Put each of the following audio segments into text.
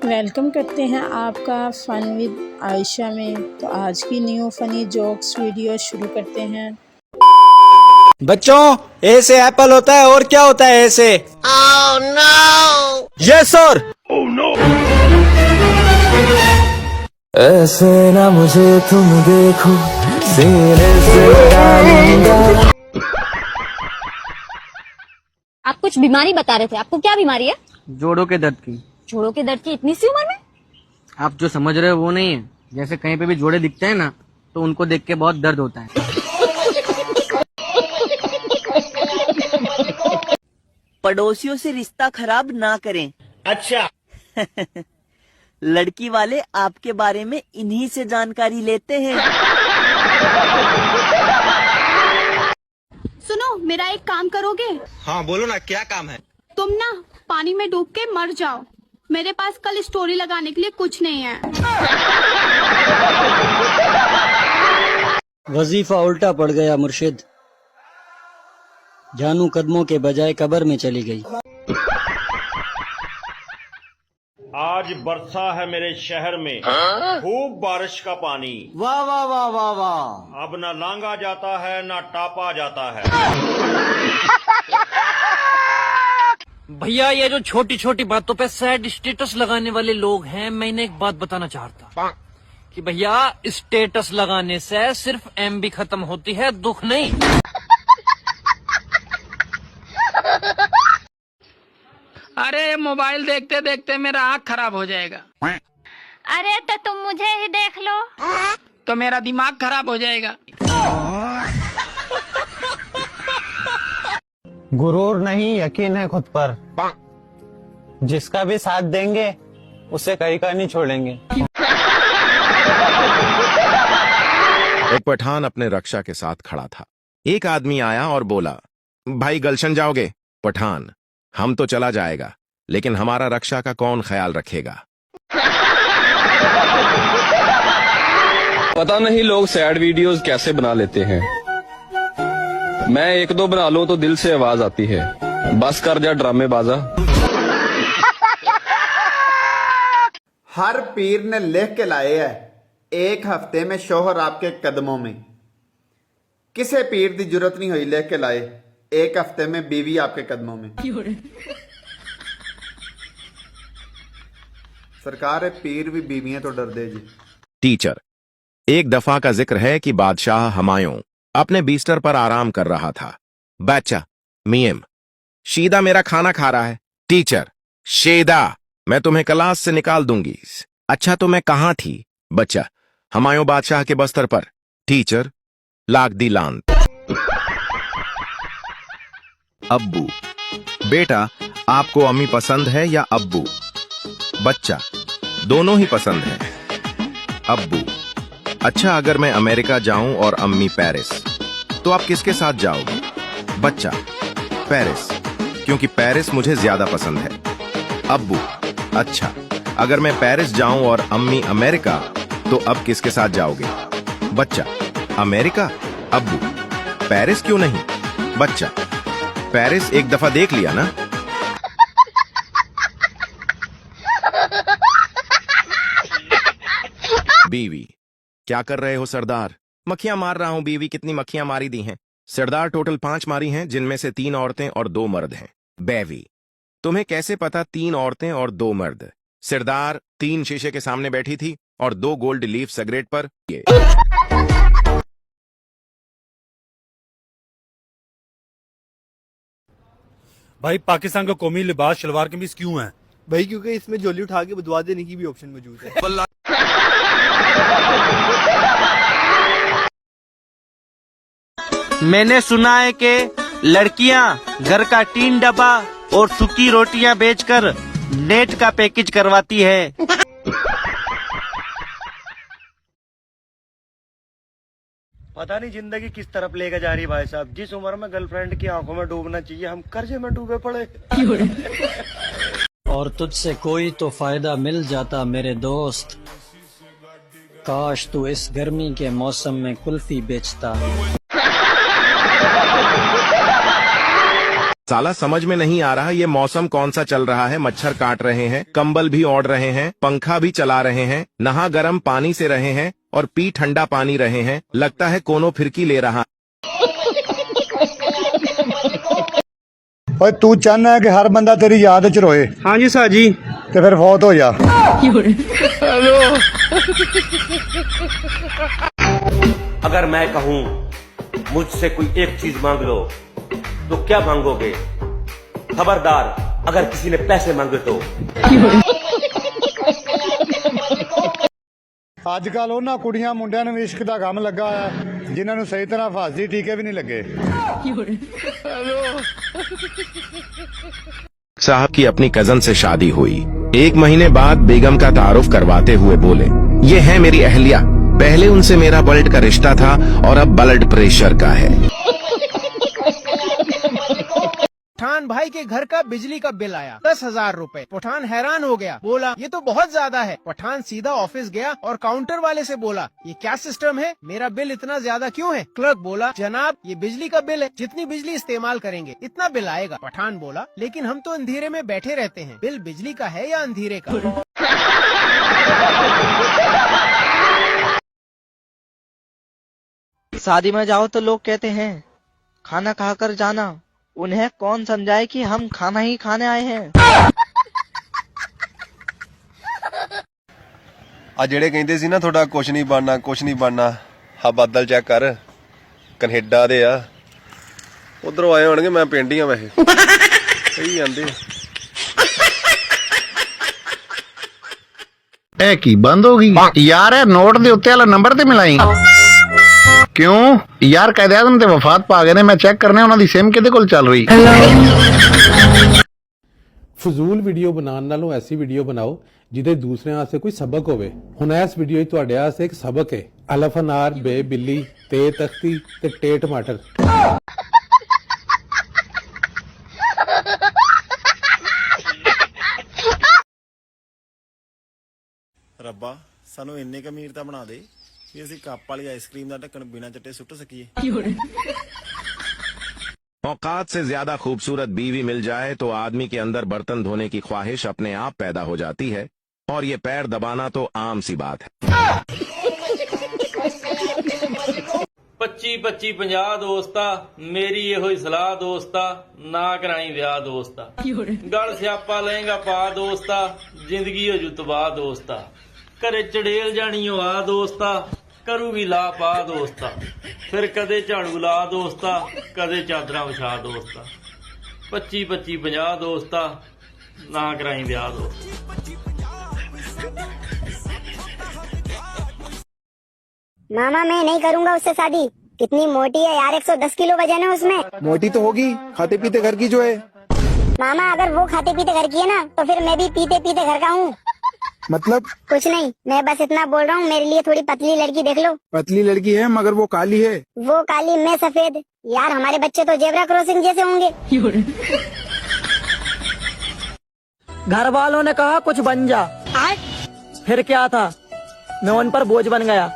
Welcome करते हैं आपका फ़न विद आयशा में। तो आज की न्यू फ़नी जोक्स वीडियो शुरू करते हैं। बच्चों, ए से एप्पल होता है और क्या होता है ए से? Oh no! Yes sir. ऐसे ना मुझे तुम देखो, सीने से डालूंगा। आप कुछ बीमारी बता रहे थे, आपको क्या बीमारी है? जोड़ों के दर्द की। जोड़ों के दर्द की इतनी सी उम्र में? आप जो समझ रहे हो वो नहीं है। जैसे कहीं पे भी जोड़े दिखते हैं ना, तो उनको देख के बहुत दर्द होता है। पड़ोसियों से रिश्ता खराब ना करें। अच्छा। लड़की वाले आपके बारे में इन्हीं से जानकारी लेते हैं। सुनो, मेरा एक काम करोगे? हाँ बोलो ना, क्या काम है? तुम ना पानी में डूब के मर जाओ। मेरे पास कल स्टोरी लगाने के लिए कुछ नहीं है। वजीफा उल्टा पड़ गया मुर्शिद। जानू कदमों के बजाय कब्र में चली गई। आज बरसा है मेरे शहर में खूब बारिश का पानी। वाह वाह वाह वाह वाह। अब ना लांगा जाता है ना टापा जाता है। भैया, ये जो छोटी छोटी बातों पे सैड स्टेटस लगाने वाले लोग हैं, मैं इन्हें एक बात बताना चाहता कि भैया, स्टेटस लगाने से सिर्फ एमबी खत्म होती है, दुख नहीं। अरे मोबाइल देखते देखते मेरा आँख खराब हो जाएगा। अरे तो तुम मुझे ही देख लो, तो मेरा दिमाग खराब हो जाएगा। गुरूर नहीं, यकीन है खुद पर। जिसका भी साथ देंगे उसे कहीं का नहीं छोड़ेंगे। एक पठान अपने रक्षा के साथ खड़ा था। एक आदमी आया और बोला, भाई गलशन जाओगे? पठान, हम तो चला जाएगा, लेकिन हमारा रक्षा का कौन ख्याल रखेगा? पता नहीं लोग सैड वीडियोस कैसे बना लेते हैं। मैं एक दो बना लूं तो दिल से आवाज आती है, बस कर जा ड्रामे बाजा। हर पीर ने लिख के लाए है, एक हफ्ते में शोहर आपके कदमों में। किसे पीर दी जरूरत नहीं हुई लिख के लाए, एक हफ्ते में बीवी आपके कदमों में। सरकार है, पीर भी बीवियां तो डर दे जी। टीचर, एक दफा का जिक्र है कि बादशाह हुमायूं अपने बिस्तर पर आराम कर रहा था। बच्चा, मियम, शीदा मेरा खाना खा रहा है। टीचर, शेदा, मैं तुम्हें क्लास से निकाल दूंगी। अच्छा, तो मैं कहां थी? बच्चा, हुमायूं बादशाह के बस्तर पर। टीचर, लाग दी लांत। अब्बू, बेटा आपको अम्मी पसंद है या अब्बू? बच्चा, दोनों ही पसंद है। अब्बू, अच्छा, अगर मैं अमेरिका जाऊं और अम्मी पेरिस, तो आप किसके साथ जाओगे? बच्चा, पेरिस, क्योंकि पेरिस मुझे ज्यादा पसंद है। अब्बू, अच्छा, अगर मैं पेरिस जाऊं और अम्मी अमेरिका, तो अब किसके साथ जाओगे? बच्चा, अमेरिका। अब्बू, पेरिस क्यों नहीं? बच्चा, पेरिस एक दफा देख लिया ना। बीवी, क्या कर रहे हो सरदार? मक्खियां मार रहा हूं बीवी। कितनी मक्खियां मारी दी हैं? सरदार, टोटल 5 मारी हैं, जिनमें से 3 औरतें और 2 मर्द हैं। बेवी, तुम्हें कैसे पता 3 औरतें और 2 मर्द? सरदार, 3 शीशे के सामने बैठी थी और 2 गोल्ड लीफ सिगरेट पर। भाई, पाकिस्तान का कौमी लिबास शलवार कमीज क्यों है? भाई क्योंकि इसमें झोली उठा के बदवा देने की भी ऑप्शन मौजूद है। मैंने सुना है कि लड़कियां घर का टीन डब्बा और सूखी रोटियां बेचकर नेट का पैकेज करवाती है। पता नहीं जिंदगी किस तरफ लेकर जा रही है भाई साहब। जिस उम्र में गर्लफ्रेंड की आंखों में डूबना चाहिए, हम कर्जे में डूबे पड़े। और तुझसे कोई तो फायदा मिल जाता मेरे दोस्त, काश तू इस गर्मी के मौसम में कुल्फी बेचता। साला समझ में नहीं आ रहा ये मौसम कौन सा चल रहा है। मच्छर काट रहे हैं, कंबल भी ओढ़ रहे हैं, पंखा भी चला रहे हैं, नहा गर्म पानी से रहे हैं और पी ठंडा पानी रहे हैं। लगता है कोनो फिरकी ले रहा। और तू चाहना है कि हर बंदा तेरी याद च रोए? हाँ जी साहब जी। तो फिर फौत हो जा। अगर मैं कहूं मुझसे कोई एक चीज मांग लो तो क्या मांगोगे? खबरदार अगर किसी ने पैसे मांगे तो। आजकल उन्हां कुड़ियां मुंडियां नूं इश्क दा गम लगा है जिन्हां नूं सही तरह फांसी टीके भी नहीं लगे। साहब की अपनी कजन से शादी हुई। 1 महीने बाद बेगम का तारुफ करवाते हुए बोले, ये है मेरी अहलिया। पहले उनसे मेरा ब्लड का रिश्ता था और अब ब्लड प्रेशर का है। पठान भाई के घर का बिजली का बिल आया 10,000 रुपए। पठान हैरान हो गया, बोला ये तो बहुत ज्यादा है। पठान सीधा ऑफिस गया और काउंटर वाले से बोला, ये क्या सिस्टम है, मेरा बिल इतना ज्यादा क्यों है? क्लर्क बोला, जनाब ये बिजली का बिल है, जितनी बिजली इस्तेमाल करेंगे इतना बिल आएगा। पठान बोला, लेकिन हम तो अंधेरे में बैठे रहते हैं, बिल बिजली का है या अंधेरे का? शादी में जाओ तो लोग कहते हैं खाना खाकर जाना। उन्हें कौन समझाए कि हम खाना ही खाने आए हैं। आ जेड़े कहंदे सी ना थोड़ा कुछ नहीं बनना हा बादल चेक कर कनेडा दे आ उधरों आए होणगे। मैं पिंड ही हां वैसे सही आंदे। ए की बंद हो गई यार? है नोट दे उत्ते वाला नंबर ते मिलाई क्यों यार? कायदे आज़म ते वफात पा गए ने। मैं चेक करने उन्हां दी सिम किहदे कोल चल रही। फजूल वीडियो बनाने नालों ऐसी वीडियो बनाओ जिदे दूसरे वास्ते कोई सबक होवे। हुण इस वीडियो च तुहाडे वास्ते एक सबक है। अलफ अनार, बे बिल्ली, ते तख्ती ते टे टमाटर। रब्बा सानू इन्ने क अमीर तां बना दे कि ਅਸੀਂ ਕੱਪ ਵਾਲੀ आइसक्रीम ਦਾ ढक्कन बिना चट्टे सुट सकीए। औकात से ज्यादा खूबसूरत बीवी मिल जाए तो आदमी के अंदर बर्तन धोने की ख्वाहिश अपने आप पैदा हो जाती है और ये पैर दबाना तो आम सी बात है। 25-50 दोस्ता मेरी ये हुई सलाह दोस्ता, ना कराई ब्याह दोस्ता। गल स्यापा लेंगा पा दोस्ता, जिंदगी हो जू तबाह दोस्ता। घरे चड़ेल जानी हो आ दोस्ता, करूगी ला पा दोस्ता। फिर कदे झाड़ू ला दोस्ता, कदे चादरा विछा दोस्ता। 25-50 दोस्ता, ना कराई ब्याह दोस्ता। मामा मैं नहीं करूँगा उससे शादी। कितनी मोटी है यार, 110 किलो वजन है उसमें। मोटी तो होगी, खाते पीते घर की जो है। मामा अगर वो खाते पीते घर की है ना तो फिर मैं भी पीते पीते घर का हूँ। मतलब कुछ नहीं, मैं बस इतना बोल रहा हूँ, मेरे लिए थोड़ी पतली लड़की देख लो। पतली लड़की है मगर वो काली है। वो काली मैं सफेद। यार हमारे बच्चे तो जेब्रा क्रॉसिंग जैसे होंगे। घर वालों ने कहा कुछ बन जा, फिर क्या था, मैं उन पर बोझ बन गया।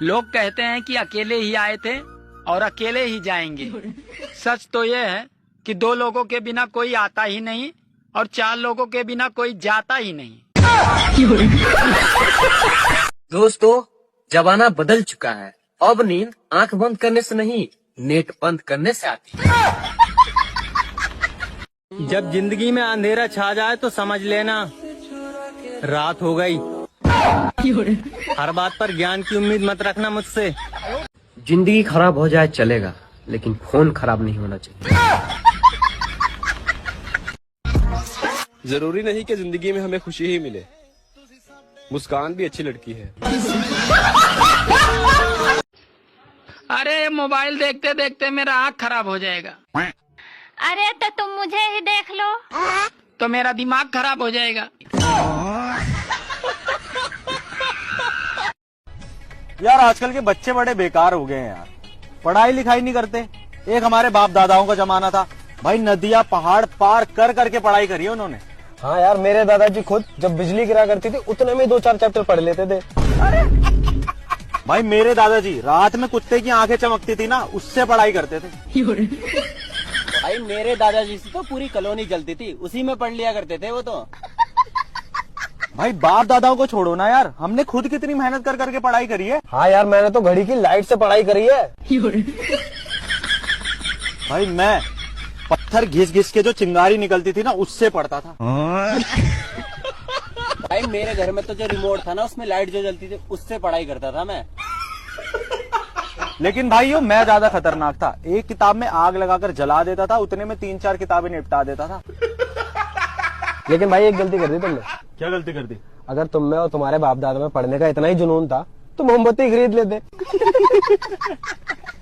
लोग कहते हैं कि अकेले ही आए थे और अकेले ही जाएंगे। सच तो ये है कि 2 लोगों के बिना कोई आता ही नहीं और 4 लोगों के बिना कोई जाता ही नहीं। दोस्तों जमाना बदल चुका है। अब नींद आंख बंद करने से नहीं, नेट बंद करने से आती है। जब जिंदगी में अंधेरा छा जाए तो समझ लेना रात हो गई। हर बात पर ज्ञान की उम्मीद मत रखना मुझसे। जिंदगी खराब हो जाए चलेगा, लेकिन फोन खराब नहीं होना चाहिए। जरूरी नहीं कि जिंदगी में हमें खुशी ही मिले, मुस्कान भी अच्छी लड़की है। अरे मोबाइल देखते देखते मेरा आँख खराब हो जाएगा। अरे तो तुम मुझे ही देख लो। तो मेरा दिमाग खराब हो जाएगा। यार आजकल के बच्चे बड़े बेकार हो गए हैं यार, पढ़ाई लिखाई नहीं करते। एक हमारे बाप दादाओं का जमाना था भाई, नदियां पहाड़ पार कर करके पढ़ाई करी है उन्होंने। हाँ यार मेरे दादाजी खुद जब बिजली गिरा करती थी उतने में 2-4 चैप्टर पढ़ लेते थे। भाई मेरे दादाजी रात में कुत्ते की आंखें चमकती थी ना, उससे पढ़ाई करते थे। भाई मेरे दादाजी से तो पूरी कॉलोनी जलती थी, उसी में पढ़ लिया करते थे वो तो। भाई बाप दादाओं को छोड़ो ना यार, हमने खुद कितनी मेहनत कर करके पढ़ाई करी है। हाँ यार, मैंने तो घड़ी की लाइट से पढ़ाई करी है। भाई मैं पत्थर घिस घिस के जो चिंगारी निकलती थी ना, उससे पढ़ता था। भाई मेरे घर में तो जो रिमोट था ना, उसमें लाइट जो जलती थी, उससे पढ़ाई करता था मैं। लेकिन भाइयों मैं ज्यादा खतरनाक था, एक किताब में आग लगाकर जला देता था, उतने में 3-4 किताबें निपटा देता था। लेकिन भाई एक गलती कर दी तुमने। क्या गलती कर दी? अगर तुम में और तुम्हारे बाप दादा में पढ़ने का इतना ही जुनून था तो मोमबत्ती खरीद लेते।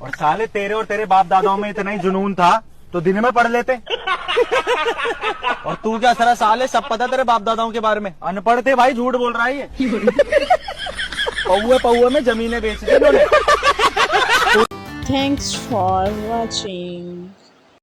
और साले तेरे और तेरे बाप दादाओं में इतना ही जुनून था तो दिन में पढ़ लेते। और तू क्या सारा साले, सब पता तेरे बाप दादाओं के बारे में। अनपढ़ थे भाई, झूठ बोल रहा है ये। पौए में जमीनें बेच दी इन्होंने। Thanks for watching.